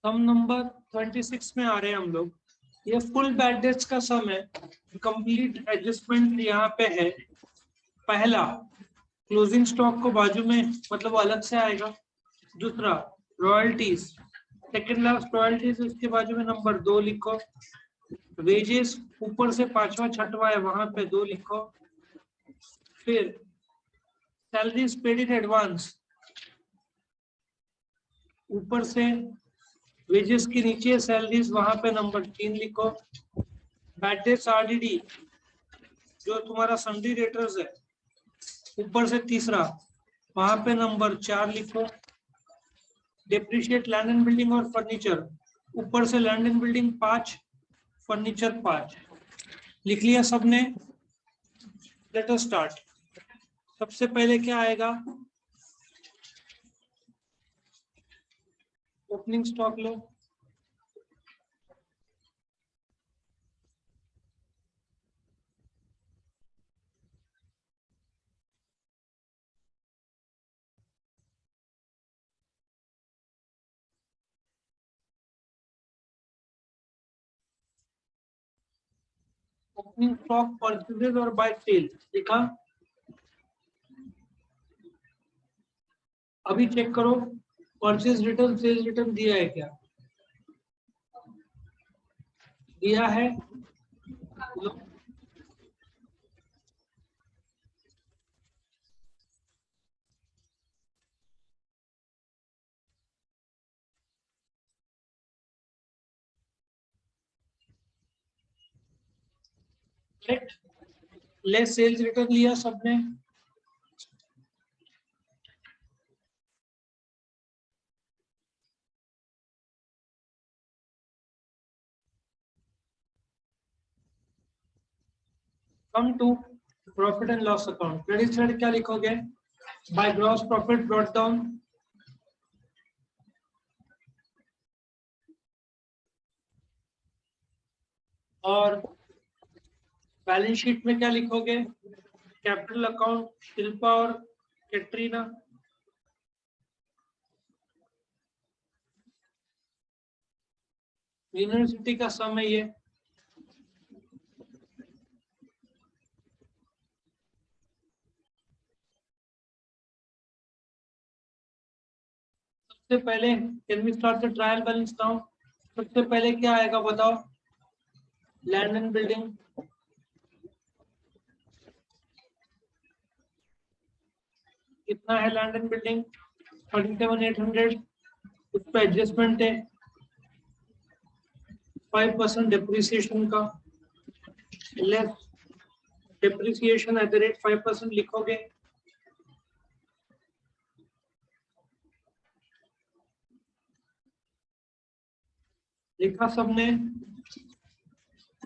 सम number 26 में आ रहे हैं हम लोग। ये फुल बैड डेट्स का सम है। कंप्लीट एडजस्टमेंट यहाँ पे है। पहला, क्लोजिंग स्टॉक को बाजू में मतलब अलग से आएगा। दूसरा, रॉयल्टीज, सेकेंड लास्ट रॉयल्टीज, उसके बाजू में नंबर 2 लिखो। वेजेस ऊपर से पांचवा छठवा है वहां पे 2 लिखो। फिर सैलरीज पेड इन एडवांस, ऊपर से वेजेस के नीचे सैलरीज वहां पे नंबर 3 लिखो। बैड डेट्स आरडीडी जो तुम्हारा सन्डी डेटर्स है, ऊपर से तीसरा वहां पे नंबर 4 लिखो। डेप्रिशिएट लैंड एंड बिल्डिंग और फर्नीचर, ऊपर से लैंड एंड बिल्डिंग 5, फर्नीचर 5 लिख लिया सबने। Let us start. सबसे पहले क्या आएगा, ओपनिंग स्टॉक लो। ओपनिंग स्टॉक परचेजेस और बाय सेल लिखा। अभी चेक करो परचेज रिटर्न सेल्स रिटर्न दिया है क्या, दिया है। ले सेल्स रिटर्न लिया सबने। Come to profit and loss account. Credit side क्या लिखोगे, by gross profit brought down, और बैलेंस शीट में क्या लिखोगे, कैपिटल अकाउंट शिल्पा और कैटरीना। यूनिवर्सिटी का सम है ये। सबसे पहले can we start the trial balance now. सबसे पहले क्या आएगा बताओ, लैंड एंड बिल्डिंग कितना है, लैंड एंड बिल्डिंग 37,800, उस पर एडजस्टमेंट है 5% डिप्रिसिएशन का, less depreciation at the rate 5% लिखोगे। लिखा सबने।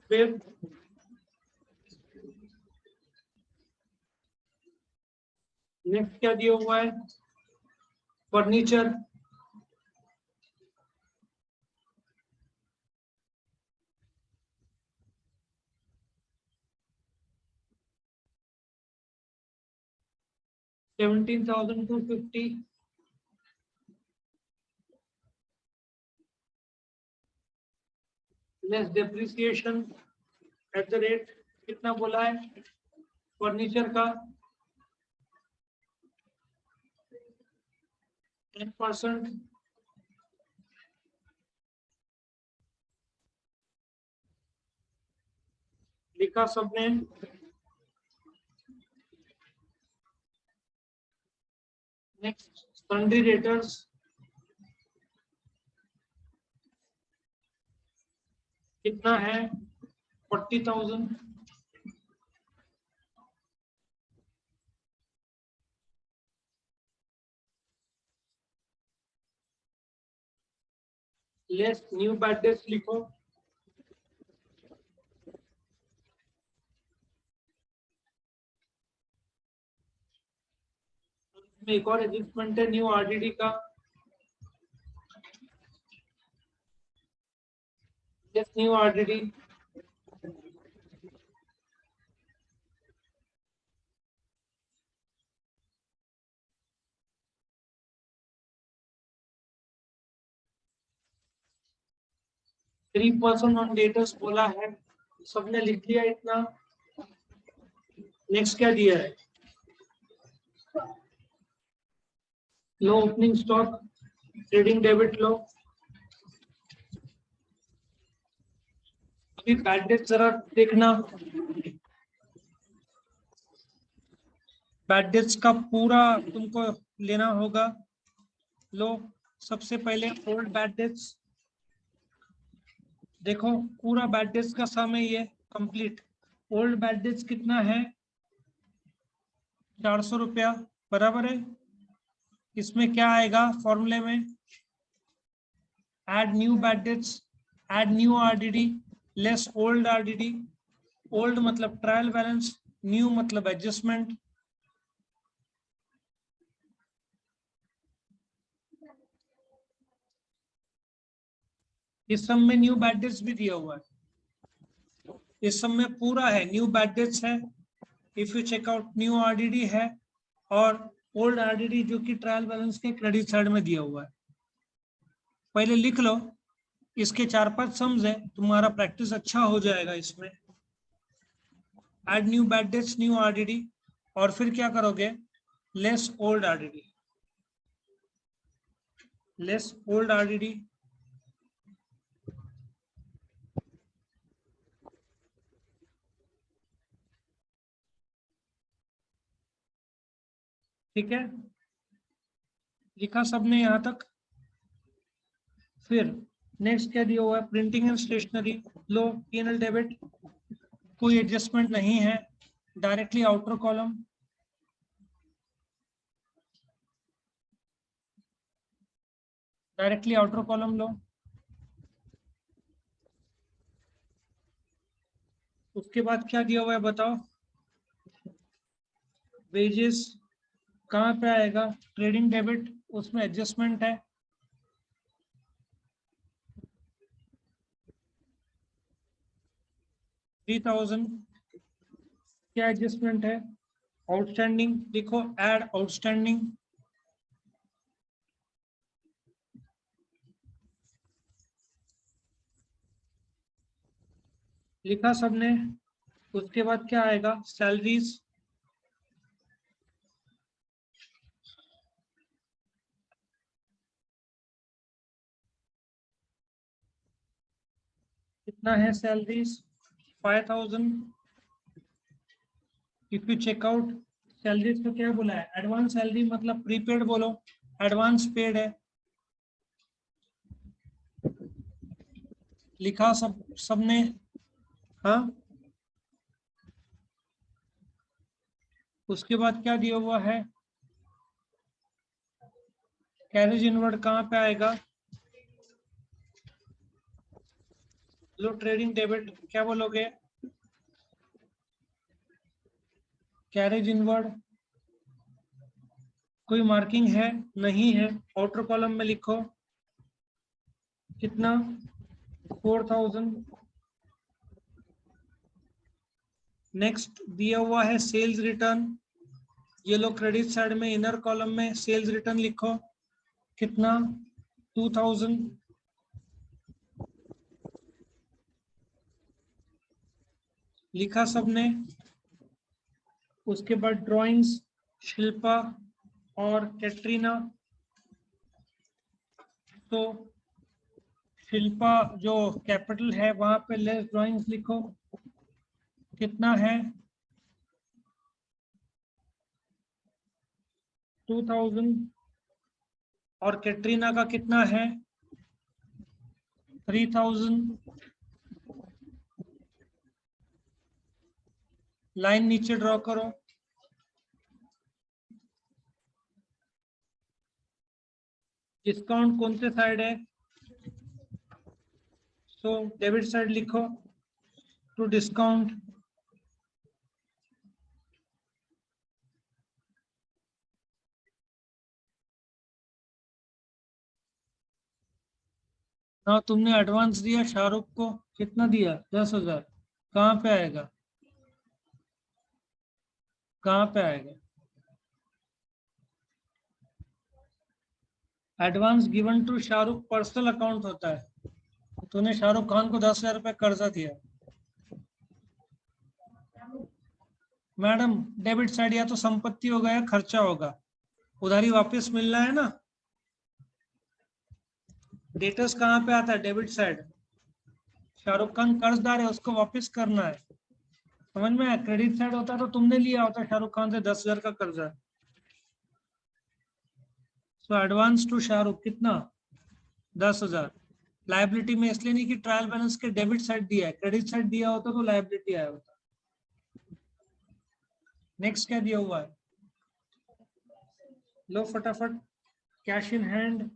फिर नेक्स्ट क्या दिया हुआ है, furniture, $17,250, less depreciation at the rate कितना बोला है फर्नीचर का, 10%। लिखा सबने। नेक्स्ट सन्डी डेटर्स कितना है, 40,000। लेस न्यू बैड डेट्स लिखो। में एक और एडजस्टमेंट है न्यू आरडीडी का, less new RDD. 3% on debtors बोला है, सबने लिख लिया इतना। नेक्स्ट क्या दिया है? लो ओपनिंग स्टॉक, ट्रेडिंग डेबिट लो। अभी बैड डेट जरा देखना, बैड डेट्स का पूरा तुमको लेना होगा। लो सबसे पहले ओल्ड बैड डेट्स देखो, पूरा बैड डेट्स का सम है ये कंप्लीट। ओल्ड बैड डेट्स कितना है? 400 रुपया, बराबर है। इसमें क्या आएगा फॉर्मूले में? Add new bad dates, add new RDD less old RDD. Old मतलब ट्रायल बैलेंस, न्यू मतलब एडजस्टमेंट। इस सब में न्यू बैड डेट्स भी दिया हुआ है, इस सब में पूरा है, न्यू बैड डेट्स है, if you check out new RDD है, और ओल्ड आरडीडी जो कि ट्रायल बैलेंस के क्रेडिट साइड में दिया हुआ है। पहले लिख लो, इसके 4-5 सम्स है, तुम्हारा प्रैक्टिस अच्छा हो जाएगा इसमें। Add new bad dates, new RDD, और फिर क्या करोगे? Less old RDD, less old RDD. ठीक है, लिखा सबने यहां तक? फिर नेक्स्ट क्या दिया हुआ है? प्रिंटिंग एंड स्टेशनरी लो, P&L डेबिट, कोई एडजस्टमेंट नहीं है, directly outer column. Directly outer column लो। उसके बाद क्या दिया हुआ है बताओ? वेजेस कहाँ पे आएगा? ट्रेडिंग डेबिट, उसमें एडजस्टमेंट है। $3000 क्या एडजस्टमेंट है? आउटस्टैंडिंग लिखो, ऐड आउटस्टैंडिंग। लिखा सबने? उसके बाद क्या आएगा? सैलरीज, कितना है salaries? 5000। If you check out salaries को क्या बोला है? एडवांस सैलरी मतलब प्रीपेड बोलो, एडवांस पेड है। लिखा सबने? हाँ, उसके बाद क्या दिया हुआ है? कैरेज इनवर्ड कहाँ पे आएगा? लो ट्रेडिंग डेबिट, क्या बोलोगे? कैरेज इनवर्ड कोई मार्किंग है? नहीं है, आउटर कॉलम में लिखो। कितना? 4000। नेक्स्ट दिया हुआ है सेल्स रिटर्न, ये लो क्रेडिट साइड में इनर कॉलम में सेल्स रिटर्न लिखो। कितना? 2000। लिखा सबने? उसके बाद ड्राइंग्स, शिल्पा और कैटरीना। तो शिल्पा जो कैपिटल है वहां पे लेस ड्राइंग्स लिखो। कितना है? 2000। और कैटरीना का कितना है? 3000। लाइन नीचे ड्रॉ करो। डिस्काउंट कौन से साइड है? सो डेबिट साइड लिखो, टू डिस्काउंट। हाँ, तुमने एडवांस दिया शाहरुख को, कितना दिया? 10,000। कहाँ पे आएगा? कहाँ पे आएगा? Advance given to Shahrukh personal account होता है, तूने शाहरुख खान को 10,000 रुपए कर्जा दिया, मैडम डेबिट साइड या तो संपत्ति होगा या खर्चा होगा, उधारी वापस मिलना है ना। डेटर्स कहाँ पे आता है? Debit side. शाहरुख खान कर्जदार है, उसको वापस करना है, समझ में आया? क्रेडिट साइड होता तो तुमने लिया होता शाहरुख खान से 10,000 का कर्जा। सो एडवांस टू शाहरुख कितना? 10,000। लाइबिलिटी में इसलिए नहीं कि ट्रायल बैलेंस के डेबिट साइड दिया है, क्रेडिट साइड दिया होता तो लाइबिलिटी आया होता। नेक्स्ट क्या दिया हुआ है? लो फटाफट, कैश इन हैंड,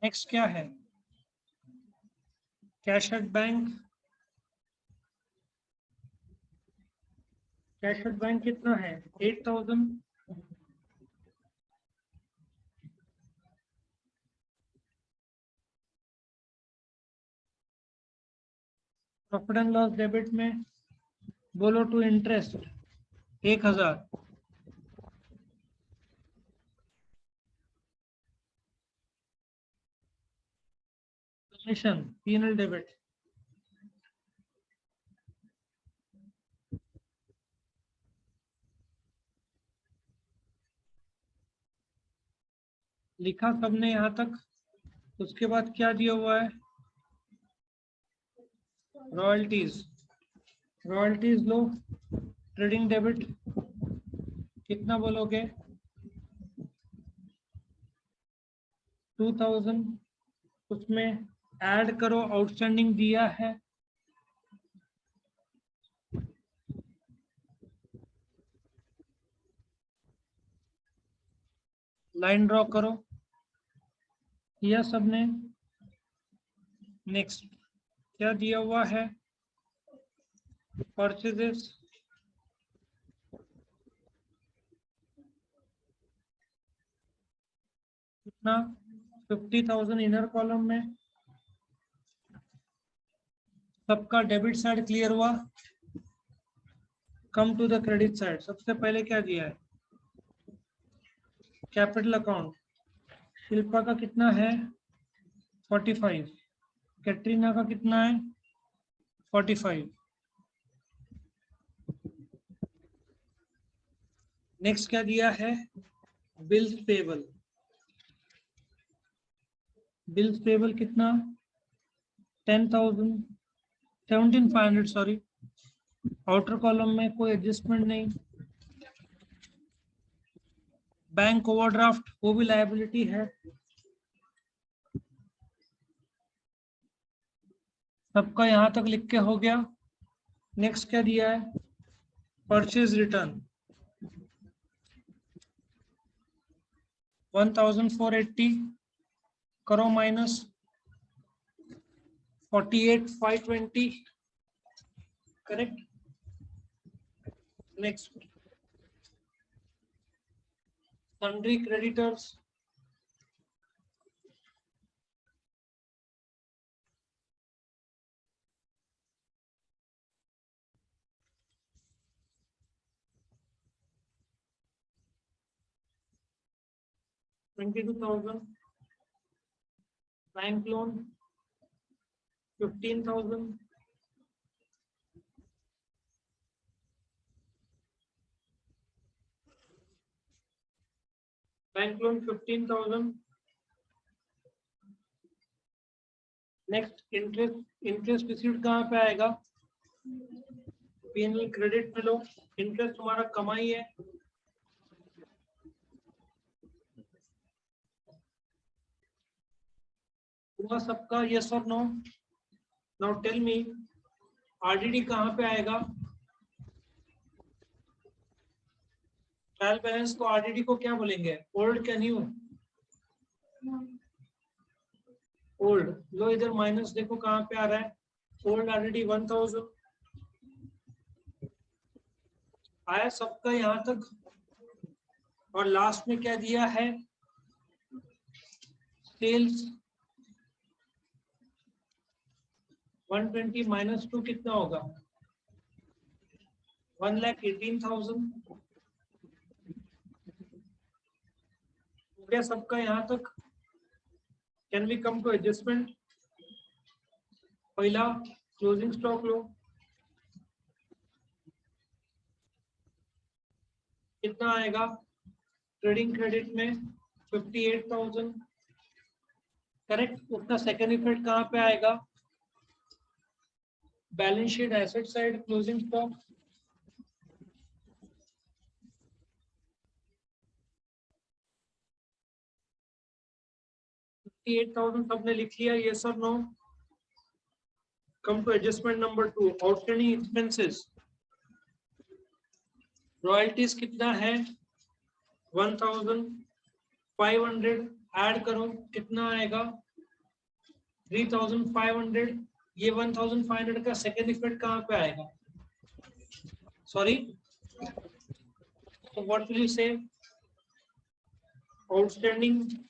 नेक्स्ट क्या है? Cash at bank, cash at bank कितना है? 8,000। प्रॉफिट एंड लॉस डेबिट में बोलो to interest 1,000। Commission PNL debit, लिखा सबने यहां तक। उसके बाद क्या दिया हुआ है? रॉयल्टीज, रॉयल्टीज लो, ट्रेडिंग डेबिट कितना बोलोगे? 2,000। उसमें ऐड करो आउटस्टैंडिंग दिया है, लाइन ड्रॉ करो, किया सबने? नेक्स्ट क्या दिया हुआ है? परचेजेस कितना? 50,000 इनर कॉलम में। सबका डेबिट साइड क्लियर हुआ? Come to the credit side. सबसे पहले क्या दिया है? Capital account. शिल्पा का कितना है? 45। कैटरीना का कितना है? 45। नेक्स्ट क्या दिया है? Bills payable. बिल्स पेबल कितना? 10,000, 17,500 सॉरी। आउटर कॉलम में कोई एडजस्टमेंट नहीं। बैंक ओवरड्राफ्ट वो भी लायबिलिटी है। सबका यहां तक लिख के हो गया। नेक्स्ट क्या दिया है? परचेज रिटर्न 1,480 करो minus 48,520, correct. Next sundry creditors, $22,000। Bank loan 15,000। Bank loan 15,000। Next interest, interest received कहाँ पे आएगा? पीएनएल क्रेडिट में लो, इंटरेस्ट तुम्हारा कमाई है। हुआ सबका? यस और no? Now tell me, RDD कहाँ पे आएगा? ट्रायल बैलेंस को आरडीडी को क्या बोलेंगे? ओल्ड क्या न्यू? ओल्ड। लो इधर माइनस देखो कहाँ पे आ रहा है? ओल्ड आरडीडी 1,000 आया सबका यहां तक। और लास्ट में क्या दिया है? सेल्स 120 माइनस 2 कितना होगा? 1,18,000। क्या सबका यहाँ तक? Can we come to adjustment? पहला क्लोजिंग स्टॉक लो, कितना आएगा ट्रेडिंग क्रेडिट में? 58,000, करेक्ट। उसका सेकेंड इफेक्ट कहाँ पे आएगा? Balance sheet asset side closing stock, सबने लिख लिया, ये सब no? Come to adjustment number 2, outstanding expenses. Royalties कितना है? 1,500, ऐड करो कितना आएगा? 3,500। ये 1,500 का सेकेंड इफेक्ट कहाँ पे आएगा? Sorry, so what will you say? Outstanding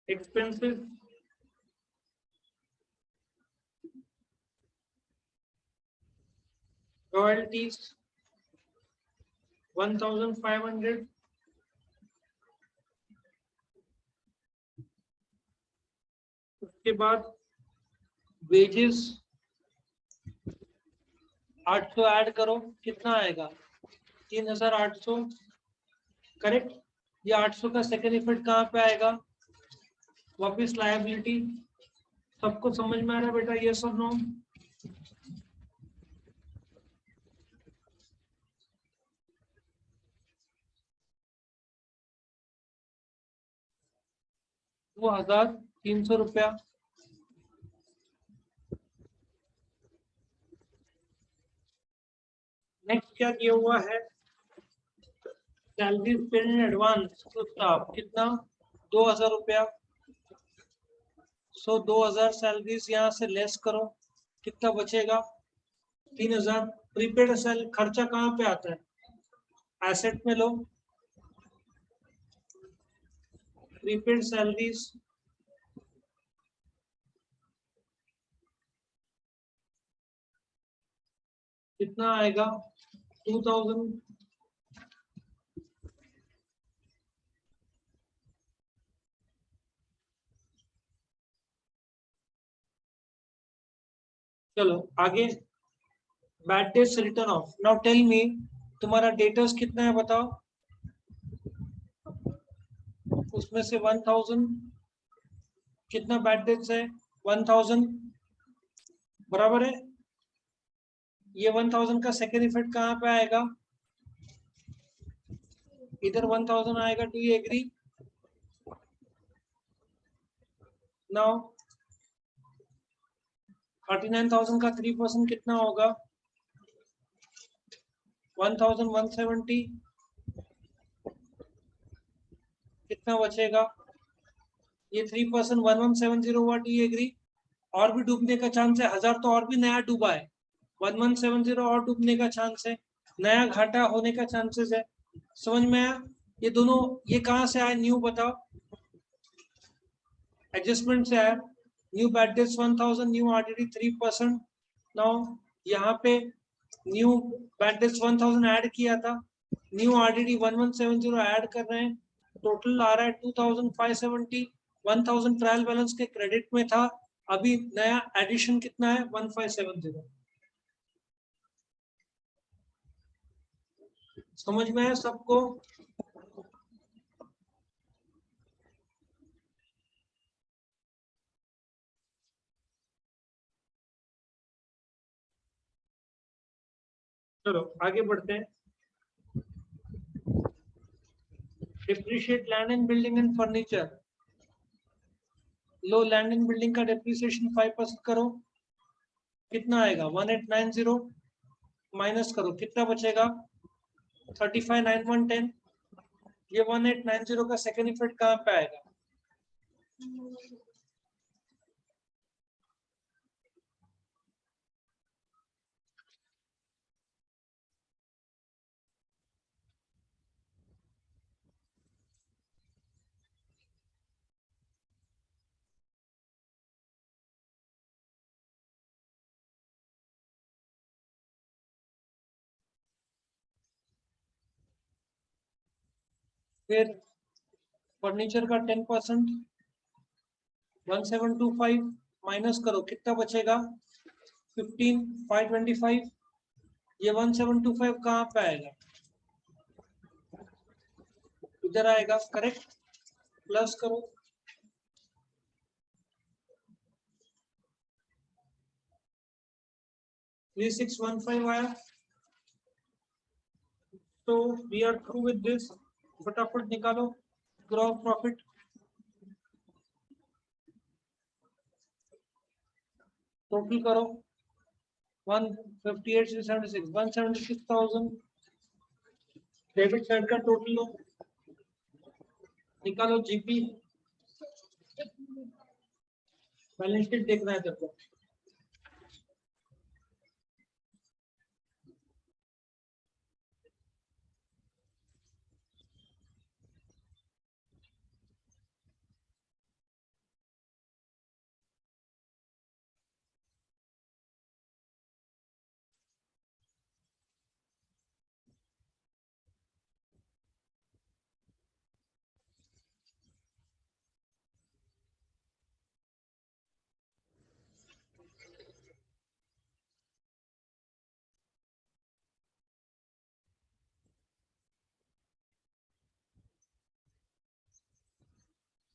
expenses, royalties 1,500, उसके बाद वेजेस 800 ऐड करो, कितना आएगा? 3,800, करेक्ट। ये 800 का सेकेंड इफेक्ट कहाँ पे आएगा? वापिस लायबिलिटी। सबको समझ में आ रहा है बेटा? ये सब नो? ₹2,300। नेक्स्ट क्या दिया हुआ है? Salary paid in advance to staff, कितना? ₹2,000। सो 2,000 सैलरीज यहाँ से लेस करो, कितना बचेगा? 3,000। प्रीपेड सेल खर्चा कहाँ पे आता है? एसेट में लो, प्रीपेड सैलरीज कितना आएगा? 2,000। चलो आगे, bad debts written off. Now tell me, तुम्हारा डेटर्स कितना है बताओ? उसमें से 1,000 कितना बैड डेट्स है? 1,000, बराबर है। ये 1,000 का सेकेंड इफेक्ट कहाँ पे आएगा? इधर 1,000 आएगा। Do you agree? नाउ 39,000 का 3% कितना होगा? 1,170। कितना बचेगा? ये 3% 1,170 हुआ। Do you agree? और भी डूबने का चांस है, 1,000 तो और भी नया डूबा है, 1,170 और डूबने का चांस है, नया घाटा होने का चांसेस है। समझ में आया? ये दोनों, ये कहाँ से आए? न्यू बताओ। एडजस्टमेंट से आया। New bad dates 1,000, new RDD 3%। Now यहाँ पे न्यू बैड डेट्स 1,000 ऐड किया था, न्यू आरडीडी 1,170 ऐड कर रहे हैं, टोटल आ रहा है 2,570। 1,000 ट्रायल बैलेंस के क्रेडिट में था, अभी नया एडिशन कितना है? 1,570। समझ में है सबको? चलो आगे बढ़ते हैं। Depreciate land and building and furniture. Low, land and building का डिप्रिसिएशन 5% करो, कितना आएगा? 1,890 माइनस करो, कितना बचेगा? 35,910। ये 1,890 का सेकेंड इफेक्ट कहाँ पे आएगा? फिर फर्नीचर का 10%, 1725 माइनस करो, कितना बचेगा? 15, 525। ये 1725 कहाँ पे आएगा? इधर आएगा, करेक्ट। प्लस करो, 3615 आया। तो we are through with this. फटाफट निकालो ग्रॉस प्रॉफिट। टोटल करो 158,676, 176,000। डेबिट साइड का टोटल लो, निकालो जीपी। बैलेंस शीट देखना है तेरे को।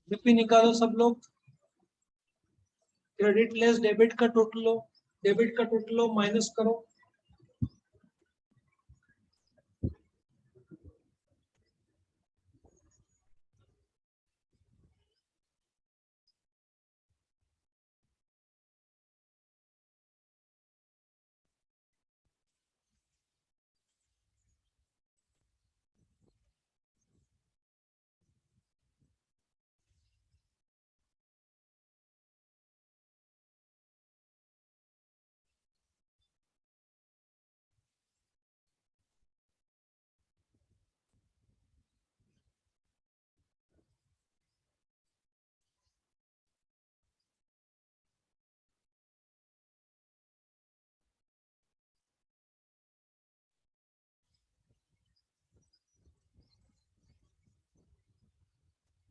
जीपी निकालो सब लोग। क्रेडिट लेस डेबिट का टोटल लो, डेबिट का टोटल लो, माइनस करो।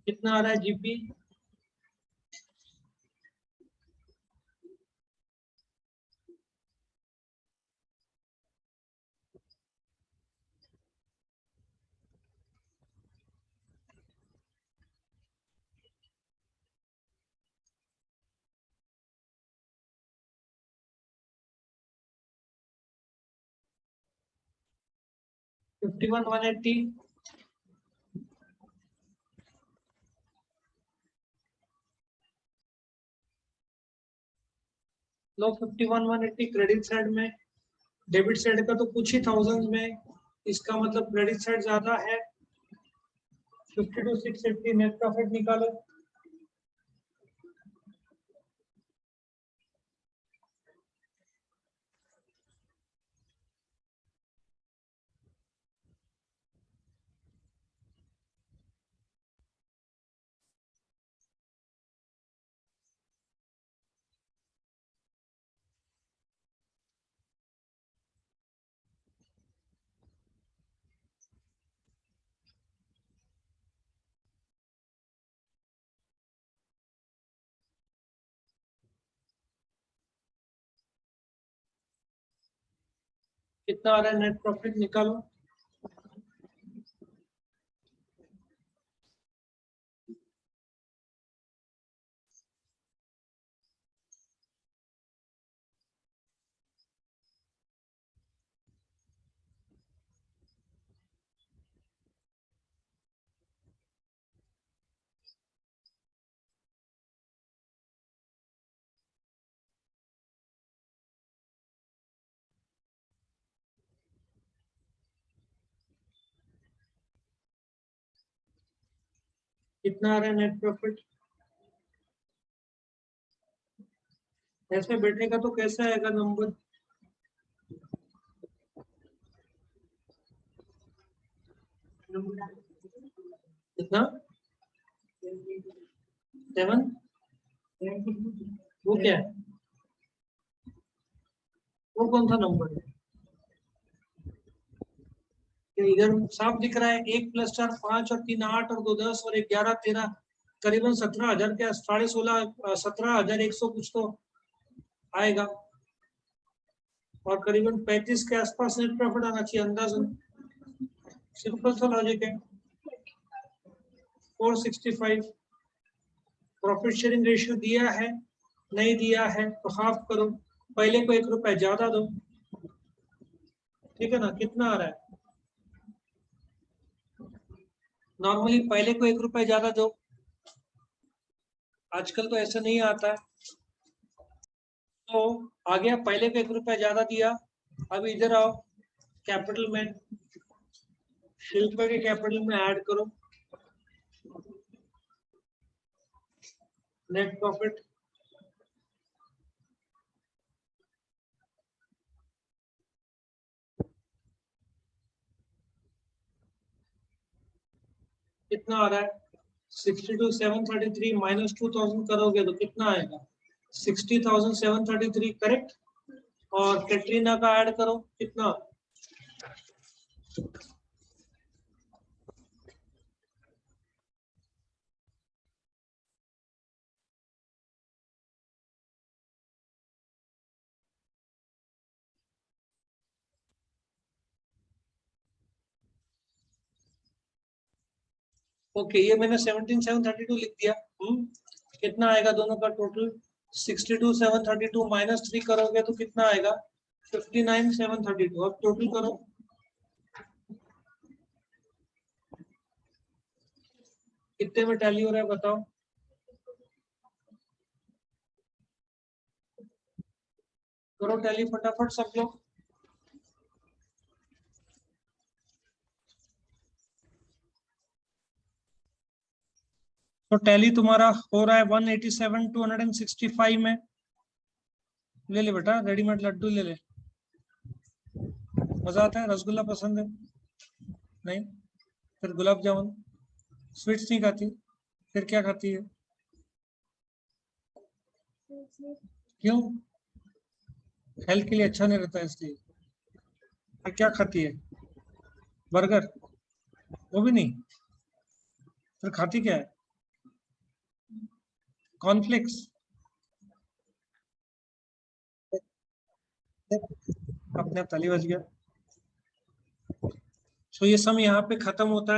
कितना आ रहा है जीपी? Fifty one 180। लो 51 180 क्रेडिट साइड में। डेबिट साइड का तो कुछ ही थाउजेंड में, इसका मतलब क्रेडिट साइड ज्यादा है। 52 680 नेट प्रॉफिट निकालो। कितना आ रहा है नेट प्रॉफिट निकालो। कितना आ रहा है नेट प्रॉफिट? ऐसे बैठेगा तो कैसे आएगा नंबर? कितना? 7? वो क्या है? वो कौन सा नंबर है? इधर साफ दिख रहा है 1 + 4 5 और 3 8 और 2 10 और 1 11 13 करीबन 17,000 के 16.5 17,100 कुछ तो आएगा और करीबन 35 के आसपास नेट प्रॉफिट आना चाहिए अंदाजन। सिंपल सा लॉजिक है। 465 प्रॉफिट शेयरिंग रेशियो दिया है नहीं दिया है तो हाफ करो, पहले को 1 रुपया ज्यादा दो, ठीक है ना। कितना आ रहा है? नॉर्मली पहले को 1 रुपया ज्यादा दो, आजकल तो ऐसा नहीं आता है। तो आ गया, पहले को 1 रुपया ज्यादा दिया। अब इधर आओ, कैपिटल में शिल्प के कैपिटल में ऐड करो नेट प्रॉफिट। कितना आ रहा है? 62,733 माइनस 2,000 करोगे तो कितना आएगा? 60,733 करेक्ट। और कैटरीना का ऐड करो, कितना? ओके, ये मैंने 17,732 लिख दिया। कितना आएगा दोनों का टोटल? 62,732 माइनस 3 करोगे तो कितना आएगा? 59,732। अब टोटल करो, कितने में टैली हो रहा है बताओ। करो टैली फटाफट सब लोग। तो टैली तुम्हारा हो रहा है 187,265 में। ले ले बेटा, रेडीमेड लड्डू ले ले। मजा आता है? रसगुल्ला पसंद है? नहीं? फिर गुलाब जामुन? स्वीट्स नहीं खाती? फिर क्या खाती है? क्यों? हेल्थ के लिए अच्छा नहीं रहता इसलिए। फिर क्या खाती है? बर्गर? वो भी नहीं? फिर खाती क्या है? कॉर्नफ्लेक्स? अपने आप ताली बज गया। सो ये सम यहाँ पे खत्म होता है।